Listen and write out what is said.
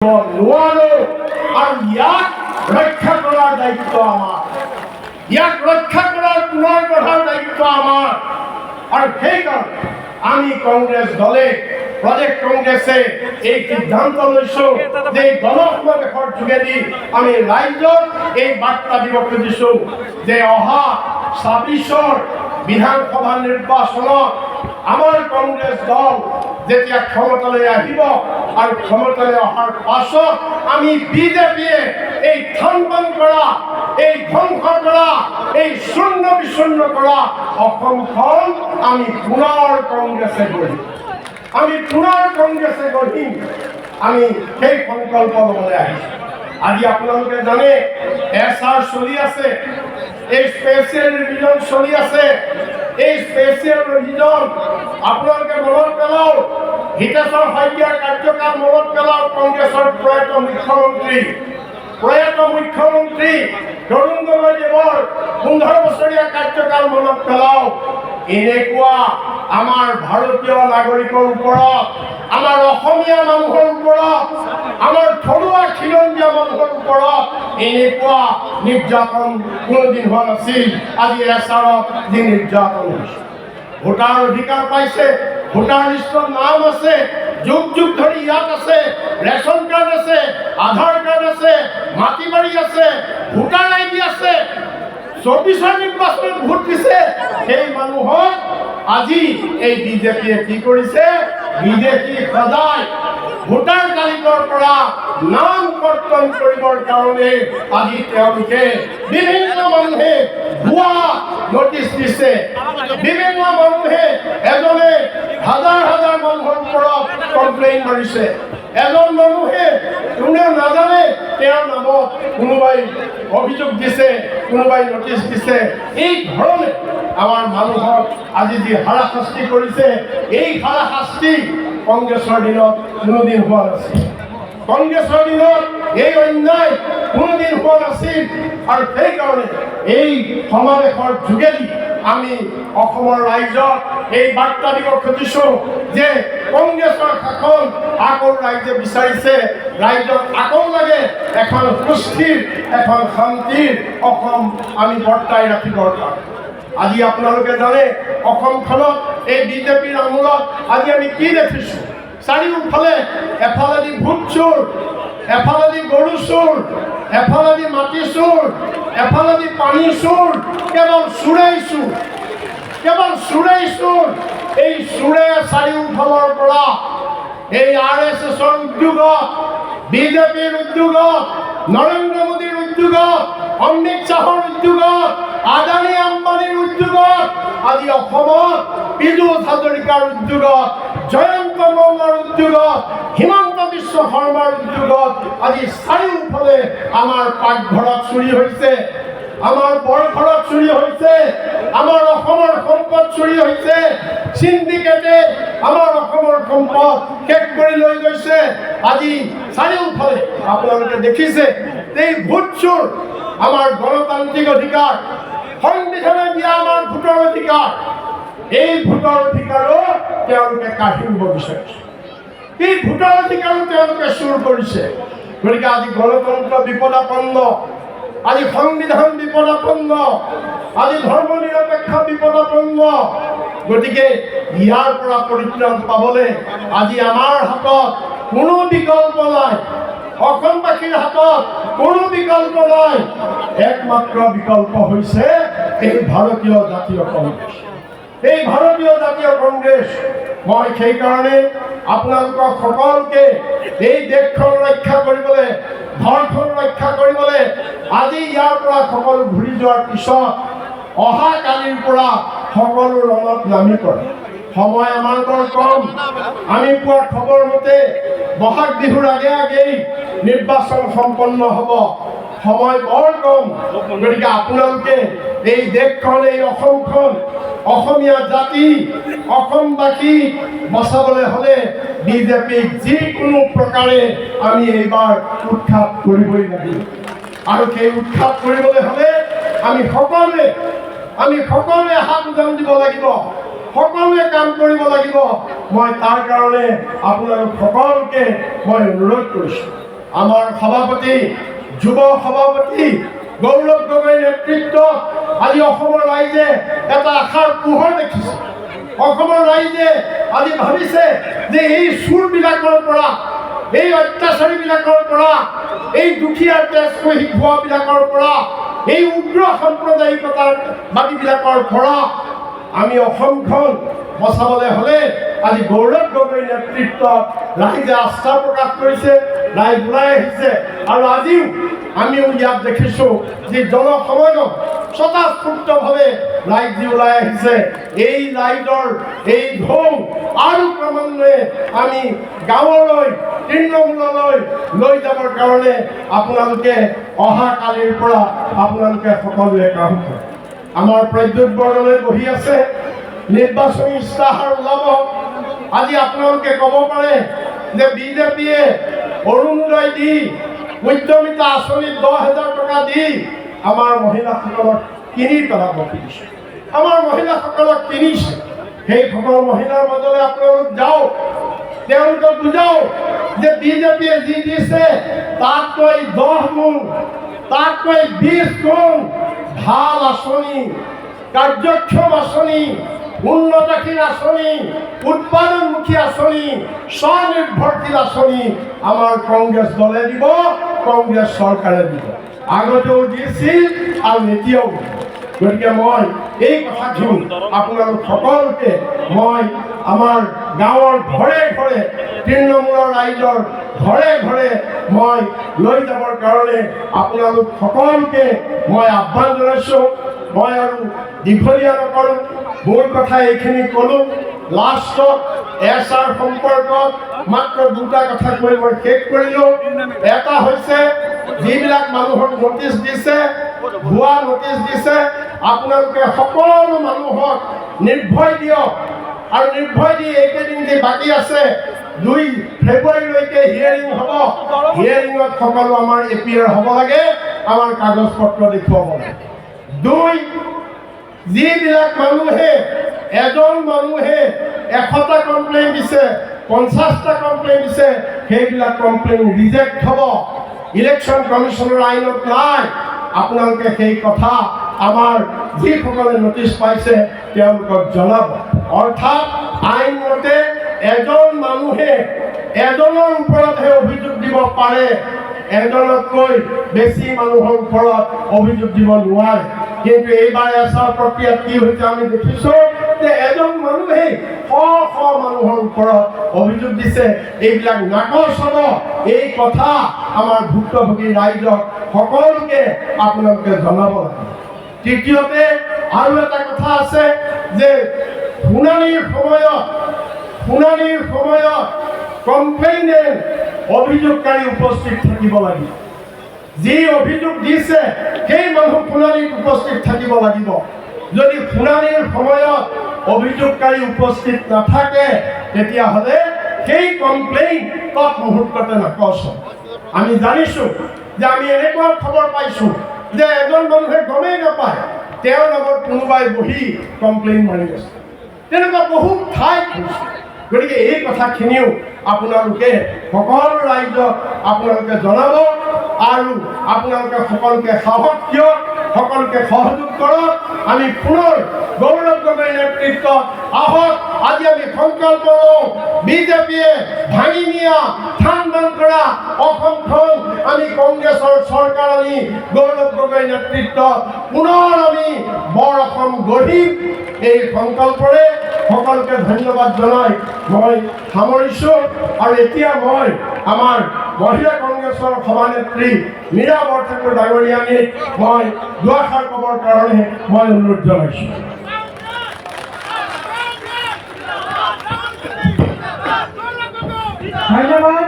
নোৱাৰো আৰু ইয়াক ৰক্ষা কৰাৰ দায়িত্ব আমাৰ, ইয়াক ৰক্ষা কৰাৰ পুনৰ গঢ়াৰ দায়িত্ব আমাৰ। আৰু সেইকাৰণে আমি কংগ্ৰেছ দলে প্ৰদেশ কংগ্ৰেছে এই সিদ্ধান্ত লৈছোঁ যে গণসমাৱেশৰ যোগেদি আমি ৰাইজক এই বাৰ্তা দিব খুজিছোঁ যে অহা ২৬ৰ বিধানসভা নিৰ্বাচনত আমাৰ কংগ্ৰেছ দল যেতিয়া ক্ষমতালৈ আহিব আৰু ক্ষমতালৈ অহাৰ পাছত আমি বিজেপিয়ে এই থান কৰা, এই ধ্বংস কৰা, এই শূন্য বিশূন্য কৰা অসমখন আমি পুনৰ কংগ্ৰেছে গঢ়িম, আমি পুনৰ কংগ্ৰেছে গঢ়িম। আমি সেই সংকল্প ল'বলৈ আহিছোঁ। আজি আপোনালোকে জানে SR চলি আছে, এই স্পেচিয়েল ৰিভিজন চলি আছে। এই স্পেচিয়েল ৰিভিজন আপোনালোকে মনত পেলাওক, হিতেশ্বৰ শইকীয়াৰ কাৰ্যকাল মনত পেলাওক, কংগ্ৰেছৰ প্ৰয়াত মুখ্যমন্ত্ৰী তৰুণ গগৈদেৱৰ 15 বছৰীয়া কাৰ্যকাল মনত পেলাওক। এনেকুৱা আমাৰ ভাৰতীয় নাগৰিকৰ ওপৰত, আমাৰ অসমীয়া মানুহৰ ওপৰত, আমাৰ থলুৱা খিলঞ্জীয়া মানুহৰ ওপৰত এনেকুৱা নিৰ্যাতন কোনোদিন হোৱা নাছিল। আজি SRত যি নিৰ্যাতন হৈছে, ভোটাৰ অধিকাৰ পাইছে, ভোটাৰ লিষ্টত নাম আছে, যুগ যুগ ধৰি ইয়াত আছে, ৰেচন কাৰ্ড আছে, আধাৰ কাৰ্ড আছে, মাটি বাৰী আছে, ভোটাৰ ID আছে, 24ৰ নিৰ্বাচনত ভোট দিছে। সেই মানুহক আজি এই বিজেপিয়ে কি কৰিছে? বিজেপি সদায় ভোটাৰ তালিকাৰ পৰা নাম কৰ্তন কৰিবৰ কাৰণে আজি তেওঁলোকে বিভিন্ন মানুহে ভুৱা নটিচ দিছে, বিভিন্ন মানুহে এজনে হাজাৰ হাজাৰ মানুহৰ ওপৰত কমপ্লেইন মাৰিছে, এজন মানুহে কোনেও নাজানে তেওঁৰ নামত কোনোবাই অভিযোগ দিছে, কোনোবাই নটিচ দিছে। এই ধৰণে আমাৰ মানুহক আজি যি হাৰাশাস্তি কৰিছে, এই হাৰাশাস্তি কংগ্ৰেছৰ দিনত কোনোদিন হোৱা নাছিল, কংগ্ৰেছৰ দিনত এই অন্যায় কোনোদিন হোৱা নাছিল। আৰু সেইকাৰণে এই সমাৱেশৰ যোগেদি আমি অসমৰ ৰাইজক এই বাৰ্তা দিব খুজিছোঁ যে কংগ্ৰেছৰ শাসন আকৌ ৰাইজে বিচাৰিছে, ৰাইজক আকৌ লাগে এখন সুস্থিৰ, এখন শান্তিৰ অসম আমি বৰ্তাই ৰাখিবৰ কাৰণে। আজি আপোনালোকে জানে অসমখনত এই বিজেপিৰ আমোলত আজি আমি কি দেখিছোঁ? চাৰিওফালে এফালেদি ভোট চোৰ, এফালেদি গৰু চোৰ, এফালেদি মাটি চোৰ, এফালেদি পানী চোৰ, কেৱল চোৰেই চোৰ, কেৱল চোৰেই চোৰ। এই চোৰে চাৰিওফালৰ পৰা এই RSSৰ উদ্যোগত, বিজেপিৰ উদ্যোগত, নৰেন্দ্ৰ মোদীৰ উদ্যোগত, অমিত শ্বাহৰ উদ্যোগত, আদানী আম্বানীৰ উদ্যোগত, আজি অসমত পীযুষ হাজৰিকাৰ উদ্যোগত, জয়ন্ত মল্লৰ উদ্যোগত, হিমন্ত বিশ্ব শৰ্মাৰ উদ্যোগত আজি চাৰিওফালে আমাৰ পাকঘৰত চুৰি হৈছে, আমাৰ বৰঘৰত চুৰি হৈছে, আমাৰ অসমৰ সম্পদ চুৰি হৈছে। চিণ্ডিকেটে আমাৰ অসমৰ সম্পদ শেষ কৰি লৈ গৈছে। আজি চাৰিওফালে আপোনালোকে দেখিছে এই ভোট চোৰ, আমাৰ গণতান্ত্ৰিক অধিকাৰ, সংবিধানে দিয়া আমাৰ ভোটৰ অধিকাৰ, এই ভোটৰ অধিকাৰো তেওঁলোকে কাঢ়ি নিব বিচাৰিছে, এই ভোটৰ অধিকাৰো তেওঁলোকে চুৰ কৰিছে। গতিকে আজি গণতন্ত্ৰ বিপদাপন্ন, আজি সংবিধান বিপদাপন্ন, আজি ধৰ্ম নিৰপেক্ষ বিপদাপন্ন। গতিকে ইয়াৰ পৰা পৰিত্ৰাণ পাবলৈ আজি আমাৰ হাতত কোনো বিকল্প নাই, অসমবাসীৰ হাতত কোনো বিকল্প নাই। একমাত্ৰ বিকল্প হৈছে এই ভাৰতীয় জাতীয় কংগ্ৰেছ, এই ভাৰতীয় জাতীয় কংগ্ৰেছ। মই সেইকাৰণে আপোনালোকক সকলোকে এই দেশখন ৰক্ষা কৰিবলৈ, ঘৰখন ৰক্ষা কৰিবলৈ আজি ইয়াৰ পৰা সকলো ঘূৰি যোৱাৰ পিছত অহা কালিৰ পৰা সকলো ৰণত নামি পৰে। সময় আমাৰ বৰ কম। আমি পোৱা খবৰ মতে বহাগ বিহুৰ আগে আগেই নিৰ্বাচন সম্পন্ন হ'ব, সময় বৰ কম। গতিকে আপোনালোকে এই দেশখন, এই অসমখন, অসমীয়া জাতি, অসমবাসী বচাবলৈ হ'লে বিজেপিক যিকোনো প্ৰকাৰে আমি এইবাৰ উৎখাত কৰিবই লাগিব। আৰু সেই উৎখাত কৰিবলৈ হ'লে আমি সকলোৱে হাত উজান দিব লাগিব, সকলোৱে কাম কৰিব লাগিব। মই তাৰ কাৰণে আপোনালোক সকলোকে মই অনুৰোধ কৰিছোঁ। আমাৰ সভাপতি যুৱ সভাপতি গৌৰৱ গগৈ নেতৃত্বত আজি অসমৰ ৰাইজে এটা আশাৰ পোহৰ দেখিছে। অসমৰ ৰাইজে আজি ভাবিছে যে এই চুৰবিলাকৰ পৰা, এই অত্যাচাৰীবিলাকৰ পৰা, এই দুখীয়াৰ তেজ কঢ়ি খোৱাবিলাকৰ পৰা, এই উগ্ৰ সাম্প্ৰদায়িকতাৰ বাদীবিলাকৰ পৰা আমি অসমখন বচাবলৈ হ'লে আজি গৌৰৱ গগৈ নেতৃত্বত ৰাইজে আস্থা প্ৰকাশ কৰিছে, ৰাইজ ওলাই আহিছে। আৰু আজিও আমিও ইয়াত দেখিছোঁ যে জনসমাগম স্বতঃস্ফূৰ্তভাৱে ৰাইজ যি ওলাই আহিছে। এই ৰাইজৰ এই ঢৌ আৰু ক্ৰমান্বয়ে আমি গাঁৱলৈ, তৃণমূললৈ লৈ যাবৰ কাৰণে আপোনালোকে অহাকালিৰ পৰা আপোনালোকে সকলোৱে কাম কৰে। আমাৰ প্ৰদ্যুৎ বৰদলৈ বহি আছে, নিৰ্বাচনী ইস্তাহাৰ ওলাব। আজি আপোনালোকে ক'ব পাৰে যে বিজেপিয়ে অৰুণোদয় দি, উদ্যমিতা আঁচনিত 10,000 টকা দি আমাৰ মহিলাসকলক কিনি পেলাব খুজিছে, আমাৰ মহিলাসকলক কিনিছে। সেইসকল মহিলাৰ মাজলৈ আপোনালোক যাওক, তেওঁলোকক বুজাওক যে বিজেপিয়ে যি দিছে তাতকৈ 10 গুণ, তাতকৈ 20 গুণ ভাল আঁচনি, কাৰ্যক্ষম আঁচনি, উন্নতশীল আঁচনি, উৎপাদনমুখী আঁচনি, স্বনিৰ্ভৰশীল আঁচনি আমাৰ কংগ্ৰেছ দলে দিব, কংগ্ৰেছ চৰকাৰে দিব। আগতেও দিছিল আৰু এতিয়াও দিব। গতিকে মই এই কথাখিনি আপোনালোক সকলোকে মই আমাৰ গাঁৱৰ ঘৰে ঘৰে, তৃণমূলৰ ৰাইজৰ ঘৰে ঘৰে মই লৈ যাবৰ কাৰণে আপোনালোক সকলোকে মই আহ্বান জনাইছোঁ। মই আৰু দীঘলীয়া নকৰোঁ, মোৰ কথা এইখিনি ক'লোঁ। লাষ্টত এছআৰ সম্পৰ্কত মাত্ৰ দুটা কথা কৈ মই শেষ কৰিলোঁ। এটা হৈছে যিবিলাক মানুহক নটিচ দিছে, ভুৱা নটিচ দিছে, আপোনালোকে সকলো মানুহক নিৰ্ভয় দিয়ক। আৰু নিৰ্ভয় দি এইকেইদিন যি বাকী আছে, 2 ফেব্ৰুৱাৰীলৈকে হিয়াৰিং হ'ব। হিয়াৰিঙত সকলো আমাৰ এপিয়াৰ হ'ব লাগে, আমাৰ কাগজ পত্ৰ দেখুৱাব লাগে। 2, যিবিলাক মানুহে, এজন মানুহে 100টা কমপ্লেইন দিছে, 50টা কমপ্লেইন দিছে, সেইবিলাক কমপ্লেইন ৰিজেক্ট হ'ব। ইলেকশ্যন কমিশ্যনৰ আইনত নাই। আপোনালোকে সেই কথা আমাৰ যিসকলে নটিচ পাইছে তেওঁলোকক জনাব। অৰ্থাৎ আইনমতে এজন মানুহে এজনৰ ওপৰতহে অভিযোগ দিব পাৰে, এজনতকৈ বেছি মানুহৰ ওপৰত অভিযোগ দিব নোৱাৰে। কিন্তু এইবাৰ এছআৰ প্ৰক্ৰিয়াত কি হৈছে আমি দেখিছোঁ যে এজন মানুহেই শ শ মানুহৰ ওপৰত অভিযোগ দিছে। এইবিলাক নাকচ হ'ব। এই কথা আমাৰ ভুক্তভোগী ৰাইজক সকলোকে আপোনালোকে জনাব লাগে। তৃতীয়তে আৰু এটা কথা আছে যে শুনানিৰ সময়ত কমপ্লেইনেণ্ট, অভিযোগকাৰী উপস্থিত থাকিব লাগিব। যি অভিযোগ দিছে সেই মানুহ শুনানিত উপস্থিত থাকিব লাগিব। যদি শুনানিৰ সময়ত অভিযোগকাৰী উপস্থিত নাথাকে তেতিয়াহ'লে সেই কমপ্লেইন তৎমুহূৰ্ততে নাকচ হ'ব। আমি জানিছোঁ যে আমি এনেকুৱা খবৰ পাইছোঁ যে এজন মানুহে গমেই নাপায় তেওঁৰ নামত কোনোবাই বহি কমপ্লেইন মাৰি আছে। তেনেকুৱা বহুত ঠাইত হৈছে। গতিকে এই কথাখিনিও আপোনালোকে সকলো ৰাইজক আপোনালোকে জনাব আৰু আপোনালোকে সকলোকে সাহস দিয়ক, সকলোকে সহযোগ কৰক। আমি পুনৰ গৌৰৱ গগৈ নেতৃত্বত আহক, আজি আমি সংকল্প লওঁ, বিজেপিয়ে ভাঙি নিয়া, থান বান কৰা অসমখন আমি কংগ্ৰেছৰ চৰকাৰ আনি গৌৰৱ গগৈ নেতৃত্বত পুনৰ আমি বৰ অসম গঢ়িম। এই সংকল্পৰে সকলোকে ধন্যবাদ জনাই মই সামৰিছোঁ। আৰু এতিয়া মই আমাৰ মহিলা কংগ্ৰেছৰ সভানেত্ৰী মীৰা বৰঠাকুৰ ডাঙৰীয়ানীক মই দুআষাৰ ক'বৰ কাৰণে মই অনুৰোধ জনাইছোঁ। ধন্যবাদ।